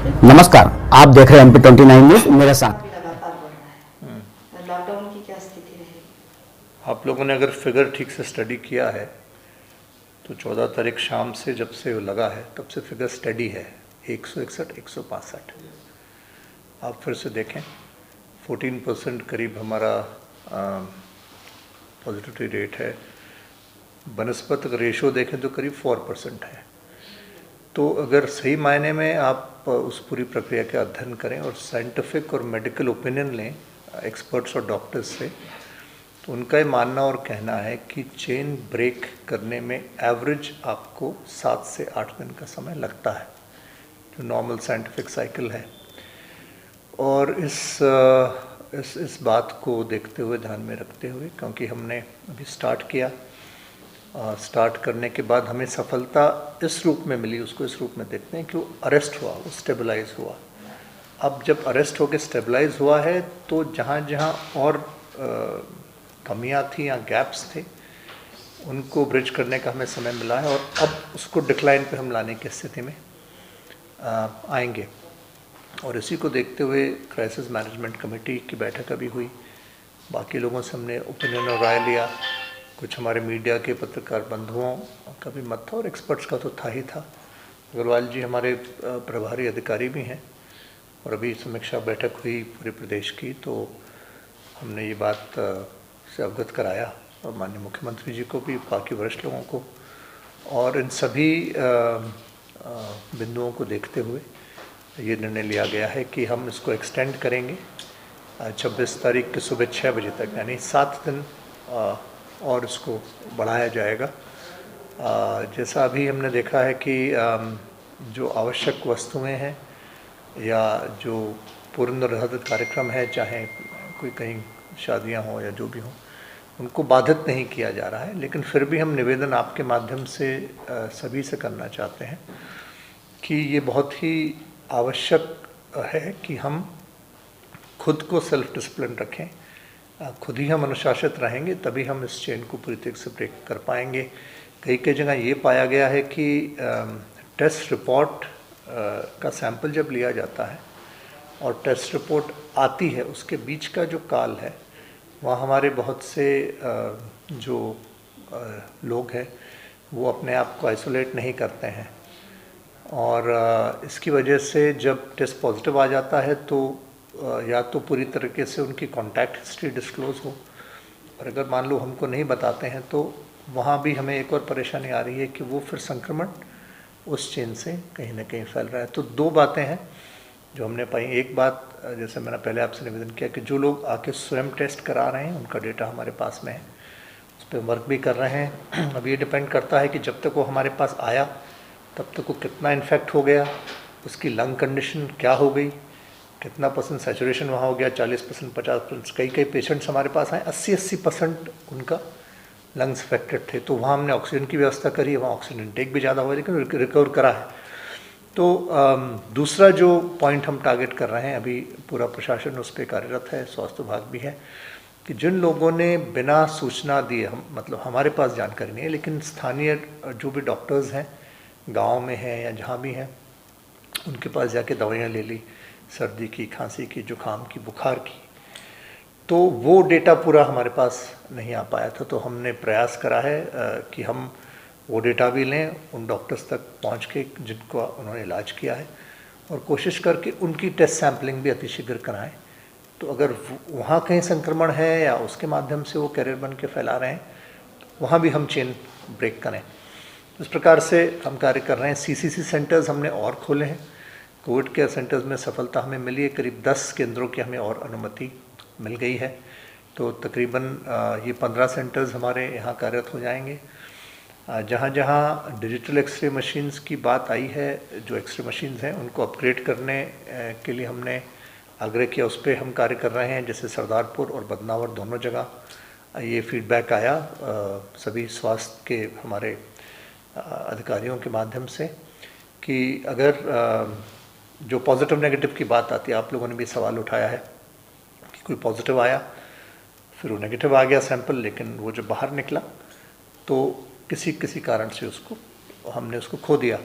नमस्कार, आप देख रहे हैं MP29 न्यूज। मेरे साथ भी लगातार बढ़ रहा है। लॉकडाउन की क्या स्थिति रहेगी? आप लोगों ने अगर फिगर ठीक से स्टडी किया है तो 14 तारीख शाम से जब से वो लगा है तब से फिगर स्टडी है 161 165। आप फिर से देखें 14% करीब हमारा पॉजिटिविटी रेट है। बनस्पत अगर रेशो देखें तो करीब 4% है। तो अगर सही मायने में आप उस पूरी प्रक्रिया का अध्ययन करें और साइंटिफिक और मेडिकल ओपिनियन लें एक्सपर्ट्स और डॉक्टर्स से, तो उनका ये मानना और कहना है कि चेन ब्रेक करने में एवरेज आपको 7 से 8 दिन का समय लगता है, जो नॉर्मल साइंटिफिक साइकिल है। और इस बात को देखते हुए, ध्यान में रखते हुए, क्योंकि हमने अभी स्टार्ट किया, स्टार्ट करने के बाद हमें सफलता इस रूप में मिली, उसको इस रूप में देखते हैं कि वो अरेस्ट हुआ, वो स्टेबलाइज हुआ। अब जब अरेस्ट होकर स्टेबलाइज हुआ है तो जहाँ जहाँ और कमियां थी या गैप्स थे उनको ब्रिज करने का हमें समय मिला है और अब उसको डिक्लाइन पे हम लाने की स्थिति में आएंगे। और इसी को देखते हुए क्राइसिस मैनेजमेंट कमेटी की बैठक अभी हुई, बाकी लोगों से हमने ओपिनियन और राय लिया, कुछ हमारे मीडिया के पत्रकार बंधुओं का भी मत था और एक्सपर्ट्स का तो था ही था। अग्रवाल जी हमारे प्रभारी अधिकारी भी हैं और अभी समीक्षा बैठक हुई पूरे प्रदेश की, तो हमने ये बात से अवगत कराया और माननीय मुख्यमंत्री जी को भी, बाकी वरिष्ठ लोगों को, और इन सभी बिंदुओं को देखते हुए ये निर्णय लिया गया है कि हम इसको एक्सटेंड करेंगे 26 तारीख की सुबह 6 बजे तक, यानी 7 दिन और इसको बढ़ाया जाएगा। जैसा अभी हमने देखा है कि जो आवश्यक वस्तुएं हैं या जो पूर्ण निर्धारित कार्यक्रम है, चाहे कोई कहीं शादियां हों या जो भी हों, उनको बाधित नहीं किया जा रहा है। लेकिन फिर भी हम निवेदन आपके माध्यम से सभी से करना चाहते हैं कि ये बहुत ही आवश्यक है कि हम खुद को सेल्फ डिसिप्लिन रखें, खुद ही हम अनुशासित रहेंगे, तभी हम इस चेन को पूरी तरीके से ब्रेक कर पाएंगे। कई कई जगह ये पाया गया है कि टेस्ट रिपोर्ट का सैंपल जब लिया जाता है और टेस्ट रिपोर्ट आती है, उसके बीच का जो काल है, वहाँ हमारे बहुत से जो लोग हैं वो अपने आप को आइसोलेट नहीं करते हैं और इसकी वजह से जब टेस्ट पॉजिटिव आ जाता है तो या तो पूरी तरीके से उनकी कॉन्टैक्ट हिस्ट्री डिस्क्लोज़ हो, और अगर मान लो हमको नहीं बताते हैं तो वहाँ भी हमें एक और परेशानी आ रही है कि वो फिर संक्रमण उस चेन से कहीं ना कहीं फैल रहा है। तो दो बातें हैं जो हमने पाई। एक बात, जैसे मैंने पहले आपसे निवेदन किया कि जो लोग आके स्वयं टेस्ट करा रहे हैं उनका डेटा हमारे पास में है, उस पर वर्क भी कर रहे हैं। अब ये डिपेंड करता है कि जब तक वो हमारे पास आया तब तक वो कितना इन्फेक्ट हो गया, उसकी लंग कंडीशन क्या हो गई, कितना % सैचुरेशन वहाँ हो गया, 40%, 50%। कई पेशेंट्स हमारे पास आए 80% उनका लंग्स अफेक्टेड थे, तो वहाँ हमने ऑक्सीजन की व्यवस्था करी है, वहाँ ऑक्सीजन इनटेक भी ज़्यादा हुआ लेकिन रिकवर करा है। तो दूसरा जो पॉइंट हम टारगेट कर रहे हैं, अभी पूरा प्रशासन उस पर कार्यरत है, स्वास्थ्य विभाग भी है, कि जिन लोगों ने बिना सूचना दिए, हम मतलब हमारे पास जानकारी नहीं है लेकिन स्थानीय जो भी डॉक्टर्स हैं गाँव में हैं या जहाँ भी हैं, उनके पास जाके दवाइयाँ ले ली, सर्दी की, खांसी की, जुकाम की, बुखार की, तो वो डेटा पूरा हमारे पास नहीं आ पाया था। तो हमने प्रयास करा है कि हम वो डेटा भी लें उन डॉक्टर्स तक पहुंच के जिनको उन्होंने इलाज किया है, और कोशिश करके उनकी टेस्ट सैम्पलिंग भी अतिशीघ्र कराएं। तो अगर वहाँ कहीं संक्रमण है या उसके माध्यम से वो कैरियर बन के फैला रहे हैं, वहाँ भी हम चेन ब्रेक करें। इस प्रकार से हम कार्य कर रहे हैं। CCC सेंटर्स हमने और खोले हैं, कोविड केयर सेंटर्स में सफलता हमें मिली है, करीब 10 केंद्रों की हमें और अनुमति मिल गई है। तो तकरीबन ये 15 सेंटर्स हमारे यहाँ कार्यरत हो जाएंगे। जहाँ जहाँ डिजिटल एक्सरे मशीन्स की बात आई है, जो एक्सरे मशीन्स हैं उनको अपग्रेड करने के लिए हमने आग्रह किया, उस पर हम कार्य कर रहे हैं। जैसे सरदारपुर और बदनावर दोनों जगह ये फीडबैक आया सभी स्वास्थ्य के हमारे अधिकारियों के माध्यम से कि अगर जो पॉजिटिव नेगेटिव की बात आती है, आप लोगों ने भी सवाल उठाया है कि कोई पॉजिटिव आया फिर वो नेगेटिव आ गया सैंपल, लेकिन वो जो बाहर निकला तो किसी कारण से हमने उसको खो दिया।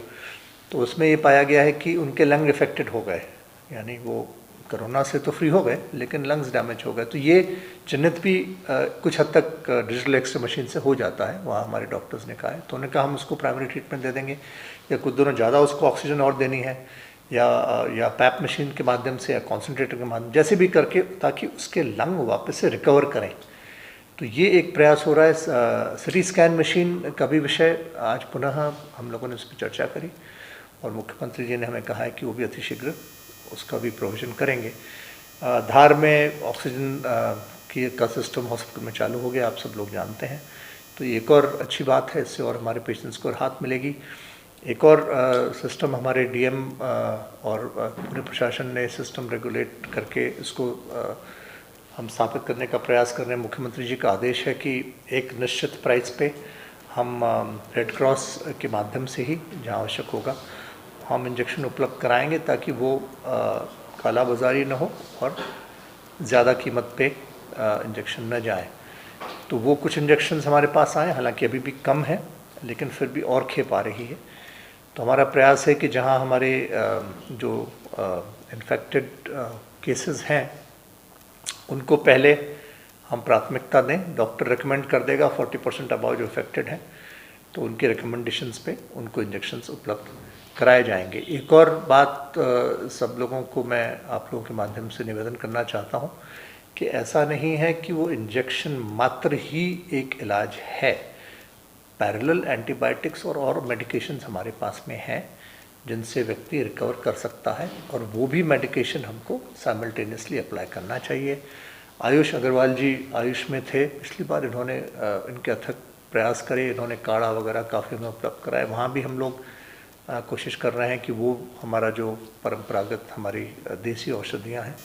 तो उसमें ये पाया गया है कि उनके लंग इफेक्टेड हो गए, यानी वो कोरोना से तो फ्री हो गए लेकिन लंग्स डैमेज हो गए। तो ये चिन्हित भी कुछ हद तक डिजिटल एक्सरे मशीन से हो जाता है, वहाँ हमारे डॉक्टर्स ने कहा है। तो उन्होंने कहा हम उसको प्राइमरी ट्रीटमेंट दे देंगे, या कुछ दिनों ज़्यादा उसको ऑक्सीजन और देनी है, या पैप मशीन के माध्यम से या कॉन्सेंट्रेटर के माध्यम, जैसे भी करके, ताकि उसके लंग वापस से रिकवर करें। तो ये एक प्रयास हो रहा है। सिटी स्कैन मशीन का भी विषय आज पुनः हम लोगों ने उस पर चर्चा करी और मुख्यमंत्री जी ने हमें कहा है कि वो भी अतिशीघ्र उसका भी प्रोविज़न करेंगे। धार में ऑक्सीजन का सिस्टम हॉस्पिटल में चालू हो गया, आप सब लोग जानते हैं। तो ये एक और अच्छी बात है, इससे और हमारे पेशेंट्स को राहत मिलेगी। एक और सिस्टम हमारे डीएम और पूरे प्रशासन ने सिस्टम रेगुलेट करके इसको हम स्थापित करने का प्रयास कर रहे हैं। मुख्यमंत्री जी का आदेश है कि एक निश्चित प्राइस पे हम रेड क्रॉस के माध्यम से ही जहाँ आवश्यक होगा हम इंजेक्शन उपलब्ध कराएंगे, ताकि वो काला बाज़ारी न हो और ज़्यादा कीमत पे इंजेक्शन न जाए। तो वो कुछ इंजेक्शन्स हमारे पास आए, हालांकि अभी भी कम है, लेकिन फिर भी और खेप आ रही है। तो हमारा प्रयास है कि जहाँ हमारे जो इन्फेक्टेड केसेस हैं उनको पहले हम प्राथमिकता दें। डॉक्टर रिकमेंड कर देगा 40% अबाव जो इफेक्टेड हैं, तो उनके रिकमेंडेशंस पे उनको इंजेक्शन्स उपलब्ध कराए जाएंगे। एक और बात सब लोगों को मैं आप लोगों के माध्यम से निवेदन करना चाहता हूँ कि ऐसा नहीं है कि वो इंजेक्शन मात्र ही एक इलाज है। पैरेलल एंटीबायोटिक्स और मेडिकेशंस हमारे पास में हैं जिनसे व्यक्ति रिकवर कर सकता है, और वो भी मेडिकेशन हमको साइमल्टेनियसली अप्लाई करना चाहिए। आयुष अग्रवाल जी आयुष में थे, पिछली बार इन्होंने इनके अथक प्रयास करे, इन्होंने काढ़ा वगैरह काफ़ी हमें उपलब्ध कराए। वहाँ भी हम लोग कोशिश कर रहे हैं कि वो हमारा जो परंपरागत हमारी देसी औषधियाँ हैं